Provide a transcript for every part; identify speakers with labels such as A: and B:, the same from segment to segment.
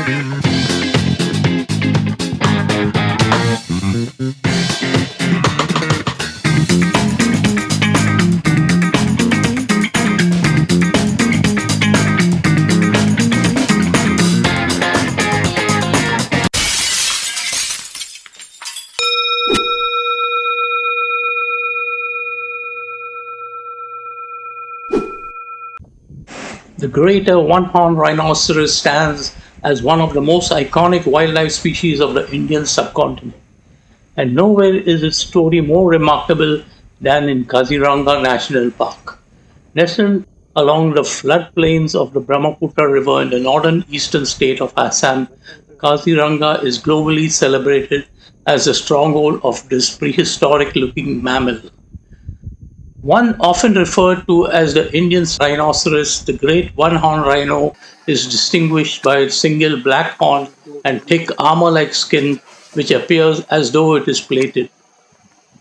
A: The Greater One-horned Rhinoceros stands as one of the most iconic wildlife species of the Indian subcontinent, and nowhere is its story more remarkable than in Kaziranga National Park. Nestled along the floodplains of the Brahmaputra River in the northern eastern state of Assam, Kaziranga is globally celebrated as the stronghold of this prehistoric-looking mammal. One often referred to as the Indian rhinoceros, the great one-horned rhino is distinguished by its single black horn and thick armor-like skin which appears as though it is plated.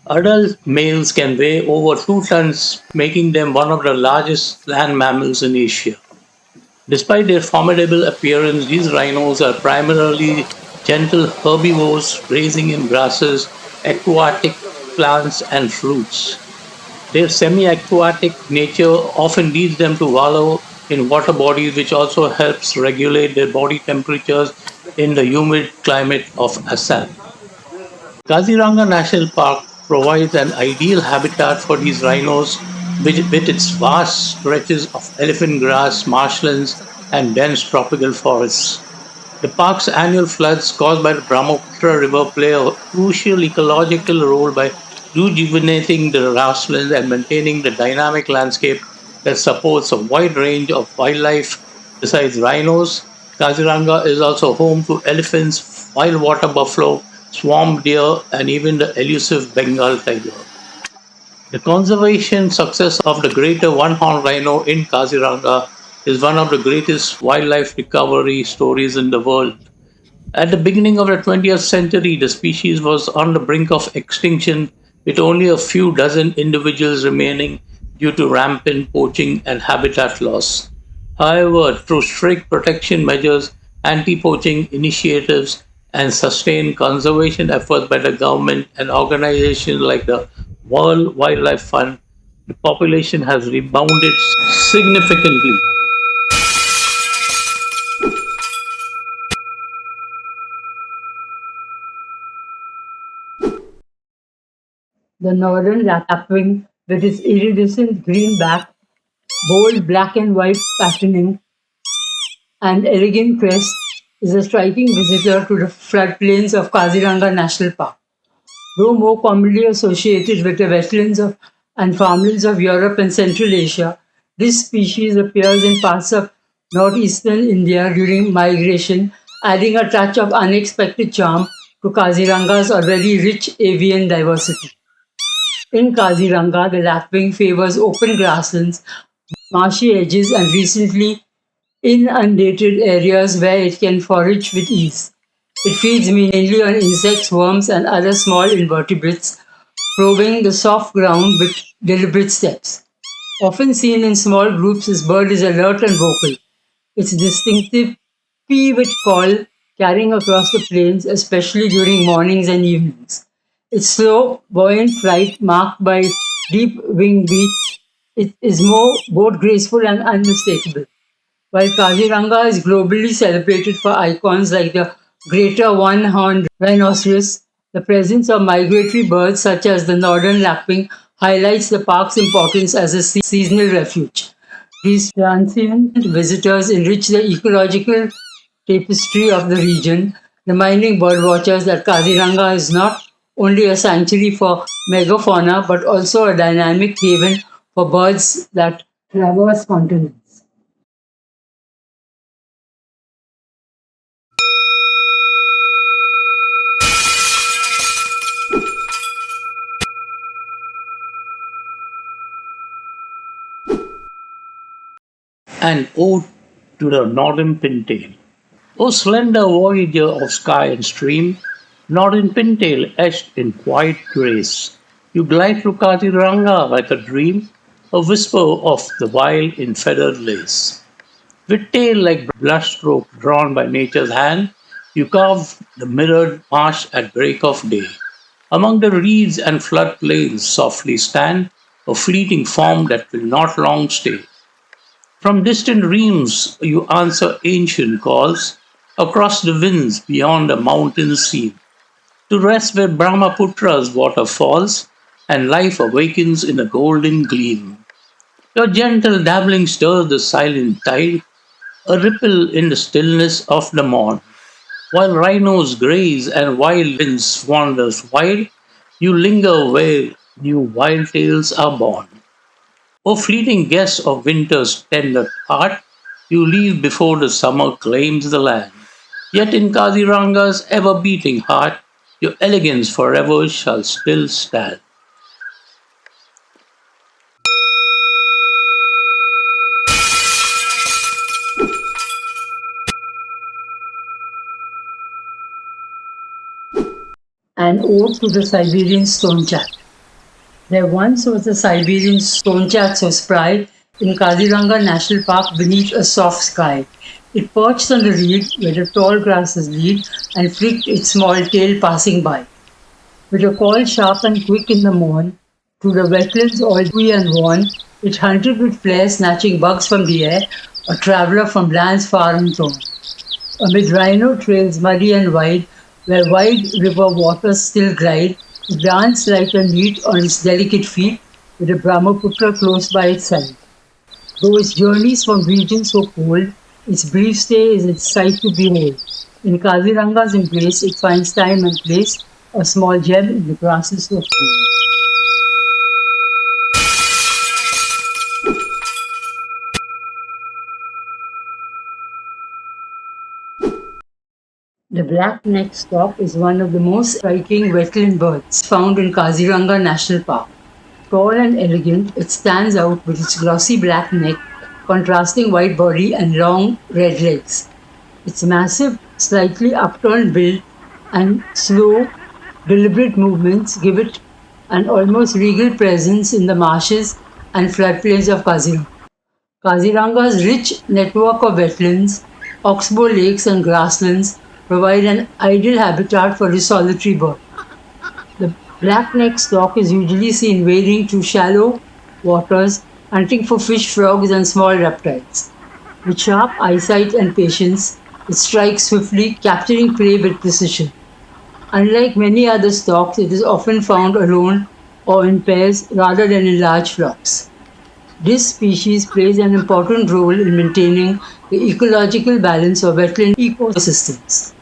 A: Adult males can weigh over 2 tons, making them one of the largest land mammals in Asia. Despite their formidable appearance, these rhinos are primarily gentle herbivores grazing in grasses, aquatic plants, and fruits. Their semi-aquatic nature often leads them to wallow in water bodies, which also helps regulate their body temperatures in the humid climate of Assam. Kaziranga National Park provides an ideal habitat for these rhinos with its vast stretches of elephant grass, marshlands, and dense tropical forests. The park's annual floods caused by the Brahmaputra River play a crucial ecological role by rejuvenating the grasslands and maintaining the dynamic landscape that supports a wide range of wildlife. Besides rhinos, Kaziranga is also home to elephants, wild water buffalo, swamp deer, and even the elusive Bengal tiger. The conservation success of the greater one-horned rhino in Kaziranga is one of the greatest wildlife recovery stories in the world. At the beginning of the 20th century, the species was on the brink of extinction with only a few dozen individuals remaining due to rampant poaching and habitat loss. However, through strict protection measures, anti-poaching initiatives, and sustained conservation efforts by the government and organizations like the World Wildlife Fund, the population has rebounded significantly.
B: The northern lapwing, with its iridescent green back, bold black and white patterning, and elegant crest, is a striking visitor to the floodplains of Kaziranga National Park. Though more commonly associated with the wetlands and farmlands of Europe and Central Asia, this species appears in parts of northeastern India during migration, adding a touch of unexpected charm to Kaziranga's already rich avian diversity. In Kaziranga, the lapwing favors open grasslands, marshy edges, and recently inundated areas where it can forage with ease. It feeds mainly on insects, worms, and other small invertebrates, probing the soft ground with deliberate steps. Often seen in small groups, this bird is alert and vocal. Its distinctive peewit call carrying across the plains, especially during mornings and evenings. Its slow, buoyant flight, marked by deep wing beats, it is more both graceful and unmistakable. While Kaziranga is globally celebrated for icons like the Greater One-horned Rhinoceros, the presence of migratory birds such as the northern lapwing highlights the park's importance as a seasonal refuge. These transient visitors enrich the ecological tapestry of the region, reminding birdwatchers that Kaziranga is not only a sanctuary for megafauna but also a dynamic haven for birds that traverse continents.
A: An ode to the Northern Pintail. O slender voyager of sky and stream, Northern Pintail etched in quiet grace, you glide through Kaziranga like a dream, a whisper of the wild in feathered lace. With tail like brushstroke drawn by nature's hand, you carve the mirrored marsh at break of day. Among the reeds and floodplains softly stand, a fleeting form that will not long stay. From distant realms you answer ancient calls, across the winds beyond the mountains seen, to rest where Brahmaputra's water falls, and life awakens in a golden gleam. Your gentle dabbling stirs the silent tide, a ripple in the stillness of the morn. While rhinos graze and wild winds wanders wide, you linger where new wild tales are born. O fleeting guest of winter's tender heart, you leave before the summer claims the land. Yet in Kaziranga's ever beating heart, your elegance forever shall still stand.
B: An ode to the Siberian Stonechat. There once was a Siberian Stonechat so spry in Kaziranga National Park beneath a soft sky. It perched on the reed where the tall grasses lead and flicked its small tail passing by. With a call sharp and quick in the morn, through the wetlands all dewy and worn, it hunted with flair, snatching bugs from the air, a traveller from lands far and torn. Amid rhino trails muddy and wide, where wide river waters still glide, it danced light and neat on its delicate feet, with the Brahmaputra close by its side. Though its journeys from regions so cold, its brief stay is its sight to behold. In Kaziranga's embrace, it finds time and place, a small gem in the grasses of gold. The black-necked stork is one of the most striking wetland birds found in Kaziranga National Park. Tall and elegant, it stands out with its glossy black neck, contrasting white body and long red legs. Its massive, slightly upturned build and slow, deliberate movements give it an almost regal presence in the marshes and floodplains of Kaziranga. Kaziranga's rich network of wetlands, oxbow lakes, and grasslands provide an ideal habitat for this solitary bird. The black-necked stork is usually seen wading through shallow waters, hunting for fish, frogs, and small reptiles. With sharp eyesight and patience, it strikes swiftly, capturing prey with precision. Unlike many other storks, it is often found alone or in pairs rather than in large flocks. This species plays an important role in maintaining the ecological balance of wetland ecosystems.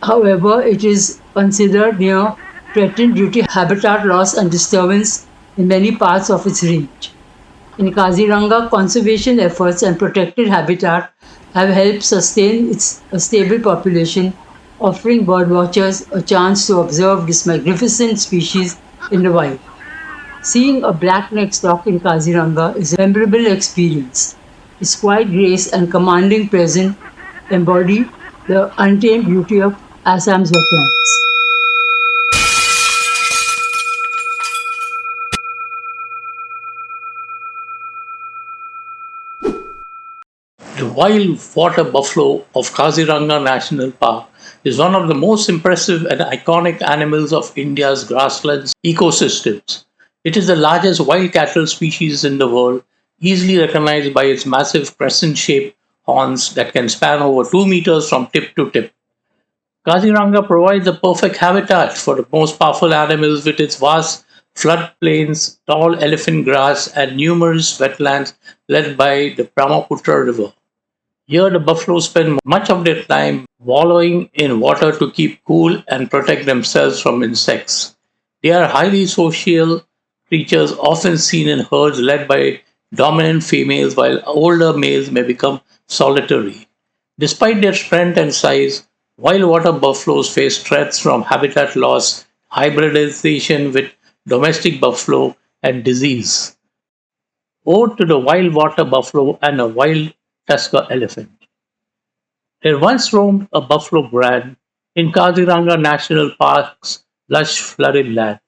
B: However, it is considered near threatened due to habitat loss and disturbance in many parts of its range. In Kaziranga, conservation efforts and protected habitat have helped sustain a stable population, offering birdwatchers a chance to observe this magnificent species in the wild. Seeing a black-necked stork in Kaziranga is a memorable experience. Its quiet grace and commanding presence embody the untamed beauty of Assam's wetlands.
A: The wild water buffalo of Kaziranga National Park is one of the most impressive and iconic animals of India's grasslands ecosystems. It is the largest wild cattle species in the world, easily recognized by its massive crescent shaped horns that can span over 2 meters from tip to tip. Kaziranga provides a perfect habitat for the most powerful animals with its vast floodplains, tall elephant grass, and numerous wetlands led by the Brahmaputra River. Here, the buffalo spend much of their time wallowing in water to keep cool and protect themselves from insects. They are highly social creatures, often seen in herds led by dominant females, while older males may become solitary. Despite their strength and size, wild water buffaloes face threats from habitat loss, hybridization with domestic buffalo, and disease. Ode to the wild water buffalo and a wild tusker elephant. There once roamed a buffalo brand in Kaziranga National Park's lush flooded land.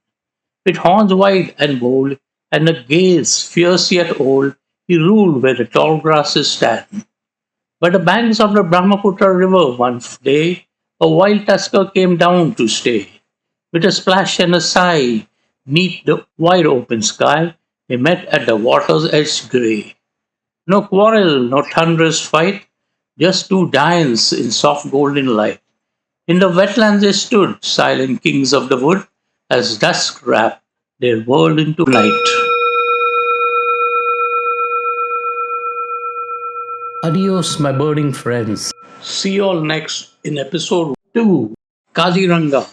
A: With horns wide and bold, and a gaze fierce yet old, he ruled where the tall grasses stand. By the banks of the Brahmaputra river one day, a wild tusker came down to stay. With a splash and a sigh, neath the wide open sky, they met at the water's edge grey. No quarrel, no thunderous fight, just two giants in soft golden light. In the wetlands they stood, silent kings of the wood, as dusk wrapped their world into night. Adios, my birding friends. See you all next in episode 2, Kaziranga.